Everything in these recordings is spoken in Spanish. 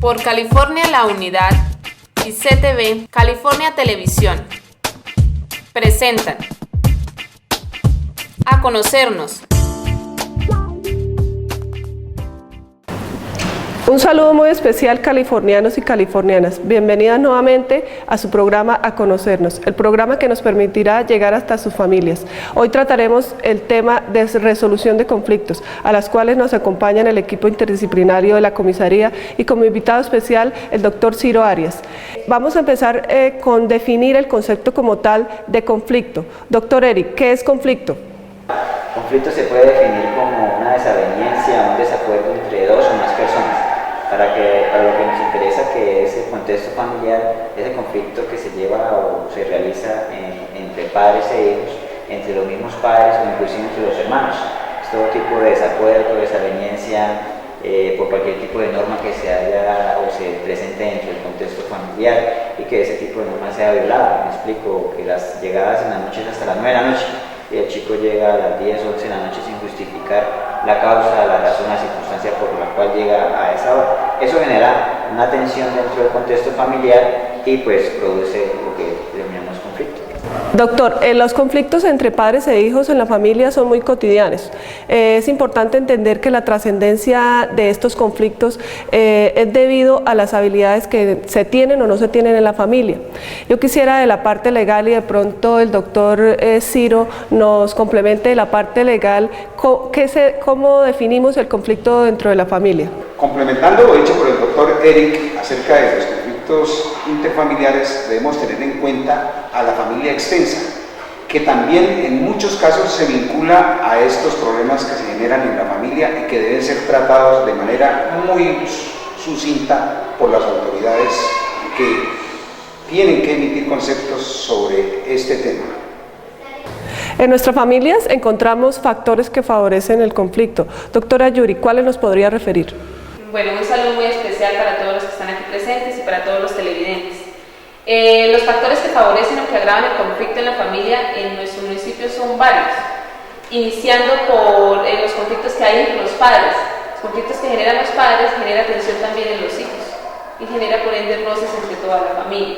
Por California La Unidad y CTV California Televisión presentan A Conocernos. Un saludo muy especial, californianos y californianas. Bienvenidas nuevamente a su programa A Conocernos, el programa que nos permitirá llegar hasta sus familias. Hoy trataremos el tema de resolución de conflictos, a las cuales nos acompañan el equipo interdisciplinario de la comisaría y como invitado especial el doctor Ciro Arias. Vamos a empezar con definir el concepto como tal de conflicto. Doctor Eric, ¿qué es conflicto? Conflicto se puede definir como una desaveniencia, un desacuerdo entre dos o más personas. Para lo que nos interesa, que es el contexto familiar, ese conflicto que se lleva o se realiza entre padres e hijos, entre los mismos padres o inclusive entre los hermanos. Es todo tipo de desacuerdo, desaveniencia, por cualquier tipo de norma que se haya o se presente dentro del contexto familiar y que ese tipo de norma sea violada. Me explico, que las llegadas en la noche es hasta las 9 de la noche y el chico llega a las 10, 11 de la noche sin justificar la causa, la razón, la circunstancia por la cual llega a esa hora. Eso genera una tensión dentro del contexto familiar y pues produce lo que denominamos conflicto. Doctor, los conflictos entre padres e hijos en la familia son muy cotidianos. Es importante entender que la trascendencia de estos conflictos es debido a las habilidades que se tienen o no se tienen en la familia. Yo quisiera de la parte legal y de pronto el doctor Ciro nos complemente de la parte legal, ¿cómo definimos el conflicto dentro de la familia? Complementando lo dicho por el doctor Eric acerca de los conflictos interfamiliares, debemos tener en cuenta a la familia extensa, que también en muchos casos se vincula a estos problemas que se generan en la familia y que deben ser tratados de manera muy sucinta por las autoridades que tienen que emitir conceptos sobre este tema. En nuestras familias encontramos factores que favorecen el conflicto. Doctora Yuri, ¿cuáles nos podría referir? Bueno, un saludo muy especial para todos los que están aquí presentes y para todos los televidentes. Los factores que favorecen o que agravan el conflicto en la familia en nuestro municipio son varios, iniciando por los conflictos que hay entre los padres. Los conflictos que generan los padres generan tensión también en los hijos y genera por ende roces entre toda la familia.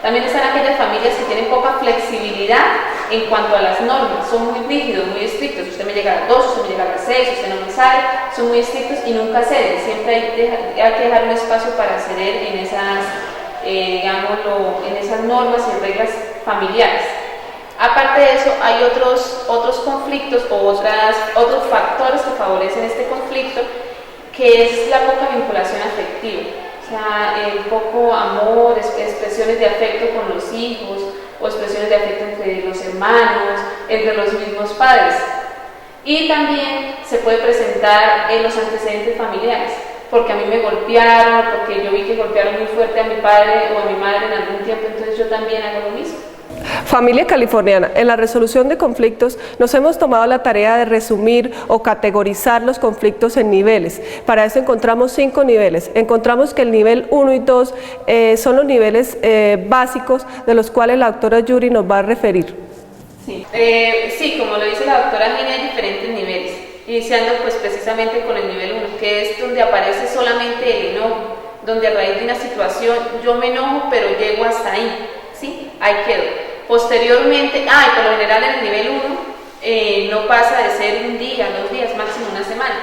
También están aquellas familias que tienen poca flexibilidad en cuanto a las normas, son muy rígidos, muy estrictos. Usted me llega a las 2, usted me llega a las 6, usted no me sale, son muy estrictos y nunca ceden. Siempre hay que dejar un espacio para ceder en esas, en esas normas y reglas familiares. Aparte de eso, hay otros conflictos o otros factores que favorecen este conflicto, que es la poca vinculación afectiva. O sea, el poco amor, expresiones de afecto con los hijos o expresiones de afecto entre los hermanos, entre los mismos padres. Y también se puede presentar en los antecedentes familiares, porque a mí me golpearon, porque yo vi que golpearon muy fuerte a mi padre o a mi madre en algún tiempo, entonces yo también hago lo mismo. Familia californiana, en la resolución de conflictos nos hemos tomado la tarea de resumir o categorizar los conflictos en niveles. Para eso encontramos 5 niveles. Encontramos que el nivel 1 y 2 son los niveles básicos de los cuales la doctora Yuri nos va a referir. Sí, como lo dice la doctora Gina, hay diferentes niveles, iniciando pues precisamente con el nivel 1, que es donde aparece solamente el enojo, donde a raíz de una situación yo me enojo pero llego hasta ahí. ¿Sí? Ahí quedó. Posteriormente, y por lo general en el nivel 1 no pasa de ser un día, 2 días, máximo una semana.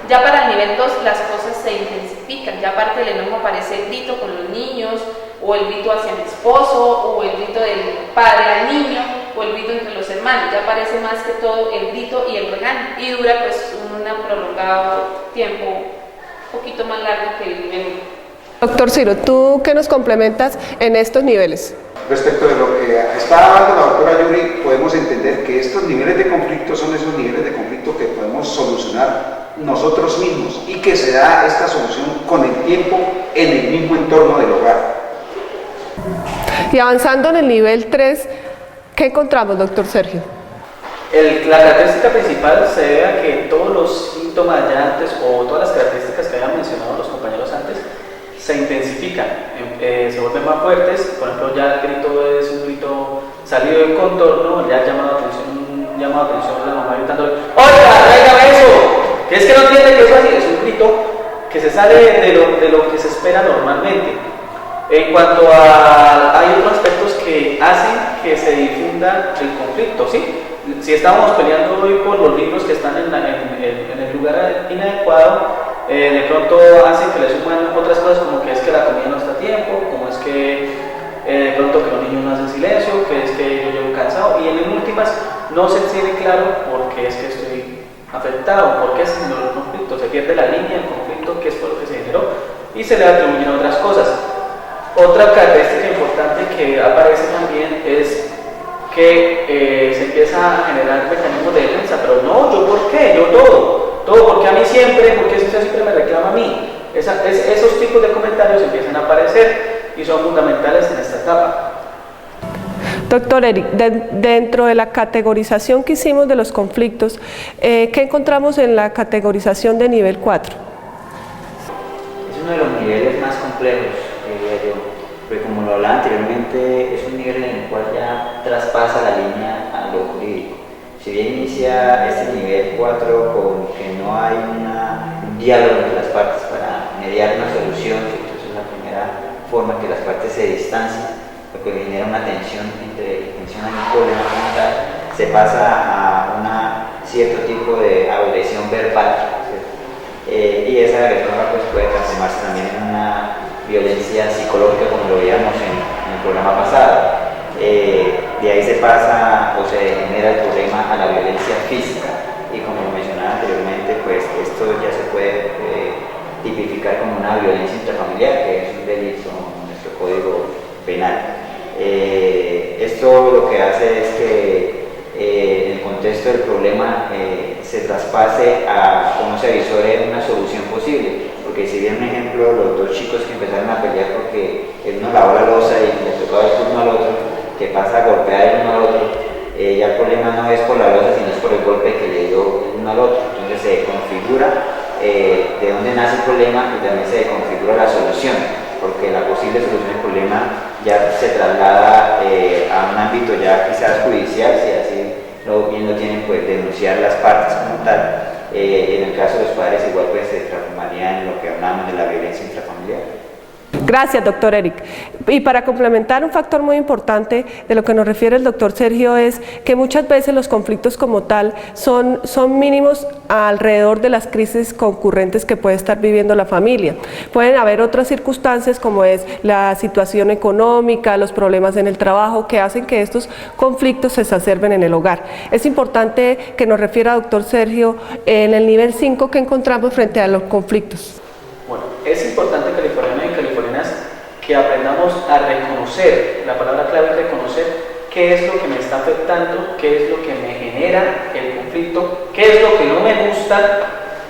Ya para el nivel 2 las cosas se intensifican, ya aparte del enojo aparece el grito con los niños, o el grito hacia mi esposo, o el grito del padre al niño, o el grito entre los hermanos. Ya aparece más que todo el grito y el regaño, y dura pues un prolongado tiempo, un poquito más largo que el nivel 1. Doctor Ciro, ¿tú qué nos complementas en estos niveles? Respecto de lo que está hablando la doctora Yuri, podemos entender que estos niveles de conflicto son esos niveles de conflicto que podemos solucionar nosotros mismos y que se da esta solución con el tiempo en el mismo entorno del hogar. Y avanzando en el nivel 3, ¿qué encontramos, doctor Sergio? La característica principal se debe a que todos los síntomas ya antes o todas las características que habían mencionado los compañeros antes se intensifican, se vuelven más fuertes. Por ejemplo, ya el grito es un grito salido del contorno, ya un llamado de atención de la mamá gritándole: ¡Oiga, tráigame eso! Que es que no entiende que eso así, es un grito que se sale de lo que se espera normalmente. En cuanto a, hay otros aspectos que hacen que se difunda el conflicto, ¿sí? Si estamos peleando hoy por los libros que están en el lugar inadecuado, de pronto hacen que le suman otras cosas, como que es que la comida no está a tiempo, como es que de pronto que los niños no hacen silencio, que es que yo llego cansado, y en últimas no se tiene claro por qué es que estoy afectado, por qué se generó el conflicto, se pierde la línea del conflicto, qué es por lo que se generó, y se le atribuyen otras cosas. Otra característica importante que aparece también es que se empieza a generar mecanismos de defensa, pero no, ¿yo por qué? Yo todo, porque a mí siempre, porque usted siempre me reclama a mí. Esos tipos de comentarios empiezan a aparecer y son fundamentales en esta etapa. Doctor Eric, dentro de la categorización que hicimos de los conflictos, ¿qué encontramos en la categorización de nivel 4? Es uno de los niveles más complejos, diría yo, porque como lo hablaba anteriormente, es un nivel en el cual ya traspasa la línea a lo jurídico. Si bien inicia este nivel 4 con que no hay un diálogo entre las partes para mediar una solución, entonces es la primera forma que las partes se distancian, lo que genera una tensión entre hay un problema como tal, se pasa a un cierto tipo de agresión verbal, y esa agresión pues, puede transformarse también en una violencia psicológica, como lo veíamos en el programa pasado. De ahí se pasa o se genera el problema a la violencia física, y como mencionaba anteriormente, pues esto ya se puede tipificar como una violencia intrafamiliar, que es un delito en nuestro código penal. Esto lo que hace es que en el contexto del problema se traspase o no se avisore una solución posible, porque si bien un ejemplo, los dos chicos que empezaron a pelear porque el uno lavó la loza y le tocaba el turno al otro, que pasa a golpear el uno al otro, ya el problema no es por la loza, sino es por el golpe que le dio el uno al otro. Entonces se configura de dónde nace el problema y también se configura la solución, porque la posible solución del problema ya se traslada a un ámbito ya quizás judicial, si así bien lo tienen, pues denunciar las partes como tal. En el caso de los padres igual pues se transformaría en lo que hablamos de la violencia intrafamiliar. Gracias, doctor Eric. Y para complementar, un factor muy importante de lo que nos refiere el doctor Sergio es que muchas veces los conflictos como tal son mínimos alrededor de las crisis concurrentes que puede estar viviendo la familia. Pueden haber otras circunstancias como es la situación económica, los problemas en el trabajo, que hacen que estos conflictos se exacerben en el hogar. Es importante que nos refiera, doctor Sergio, en el nivel 5 que encontramos frente a los conflictos. Bueno, es importante, californianos y californianas, que aprendamos a reconocer, la palabra clave es reconocer qué es lo que me está afectando, qué es lo que me genera el conflicto, qué es lo que no me gusta,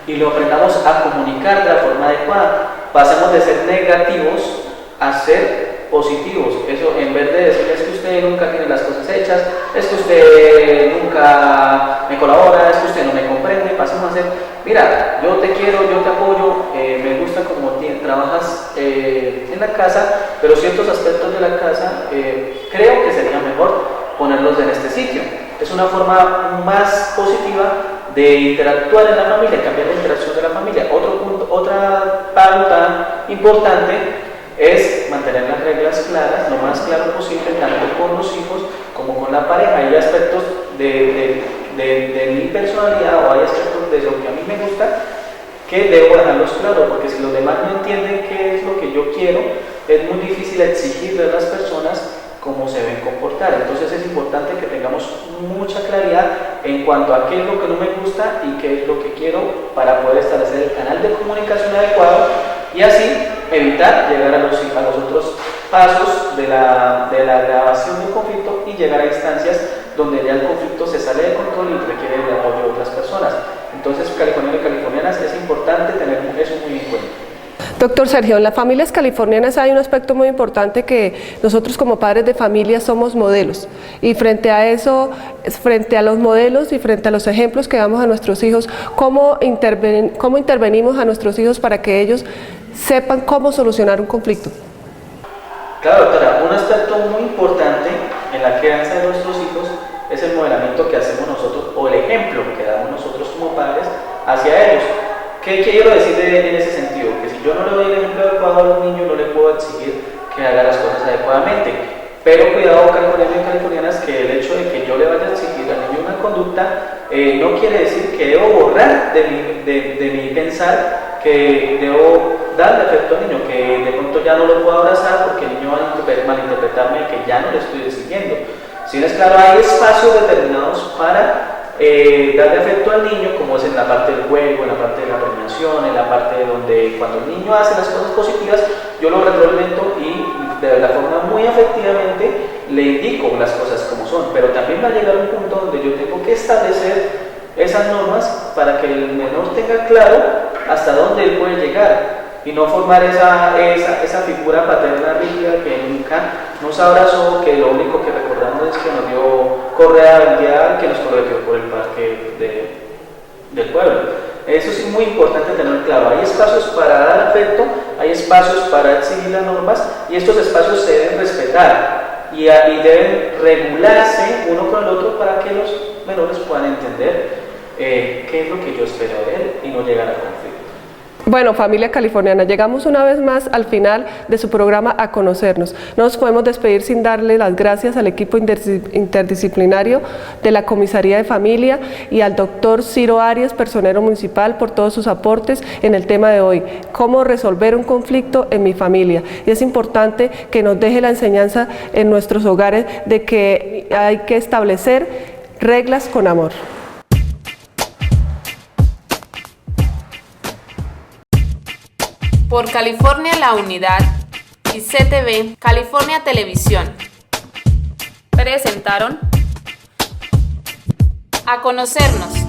y lo aprendamos a comunicar de la forma adecuada. Pasemos de ser negativos a ser positivos. Eso, en vez de decir es que usted nunca tiene las cosas hechas, es que usted nunca me colabora, es que usted no me comprende, pasemos a ser, mira, yo te quiero, yo te apoyo, me gusta como trabajas en la casa, pero ciertos aspectos de la casa creo que sería mejor ponerlos en este sitio. Es una forma más positiva de interactuar en la familia, cambiar la interacción de la familia. Otra pauta importante es mantener las reglas claras, lo más claro posible, tanto con los hijos como con la pareja. Hay aspectos de mi personalidad o hay aspectos de lo que a mí me gusta que debo dejarlos claros, porque si los demás no entienden qué es lo que yo quiero, es muy difícil exigirle a las personas cómo se deben comportar. Entonces es importante que tengamos mucha claridad en cuanto a qué es lo que no me gusta y qué es lo que quiero para poder establecer el canal de comunicación adecuado y así evitar llegar a los otros pasos de la grabación del conflicto y llegar a instancias donde ya el conflicto se sale de control y requiere el apoyo de otras personas. Entonces, californianos y californianas, es importante tener eso muy en cuenta. Doctor Sergio, en las familias californianas hay un aspecto muy importante que nosotros como padres de familia somos modelos, y frente a eso, frente a los modelos y frente a los ejemplos que damos a nuestros hijos, ¿cómo intervenimos a nuestros hijos para que ellos sepan cómo solucionar un conflicto? Claro, doctora, un aspecto muy importante en la crianza de nuestros hijos es el modelamiento que hacemos nosotros o el ejemplo que damos nosotros como padres hacia ellos. ¿Qué quiero decir en ese sentido? Que si yo no le doy el ejemplo adecuado al niño, no le puedo exigir que haga las cosas adecuadamente. Pero cuidado, californianos y californianas, que el hecho de que yo le vaya a exigir al niño una conducta no quiere decir que debo borrar de mi pensar, que debo darle afecto al niño, que de pronto ya no lo puedo abrazar porque el niño va a malinterpretarme que ya no le estoy exigiendo. Si no es claro, hay espacios determinados para darle afecto al niño, como es en la parte del juego, en la parte de la premiación, en la parte donde cuando el niño hace las cosas positivas, yo lo retroalimento y de la forma muy afectivamente le indico las cosas como son, pero también va a llegar un punto donde yo tengo que establecer esas normas para que el menor tenga claro hasta dónde él puede llegar y no formar esa figura paterna rígida que nunca nos abrazó, que lo único que recordamos es que nos dio correa mundial, que nos corrió por el parque del pueblo. Eso es muy importante tener claro. Hay espacios para dar afecto, hay espacios para exigir las normas y estos espacios se deben respetar y deben regularse uno con el otro para que los menores puedan entender qué es lo que yo espero de él y no llegar a conflicto. Bueno, familia californiana, llegamos una vez más al final de su programa A Conocernos. No nos podemos despedir sin darle las gracias al equipo interdisciplinario de la Comisaría de Familia y al doctor Ciro Arias, personero municipal, por todos sus aportes en el tema de hoy, cómo resolver un conflicto en mi familia. Y es importante que nos deje la enseñanza en nuestros hogares de que hay que establecer reglas con amor. Por California La Unidad y CTV California Televisión presentaron A Conocernos.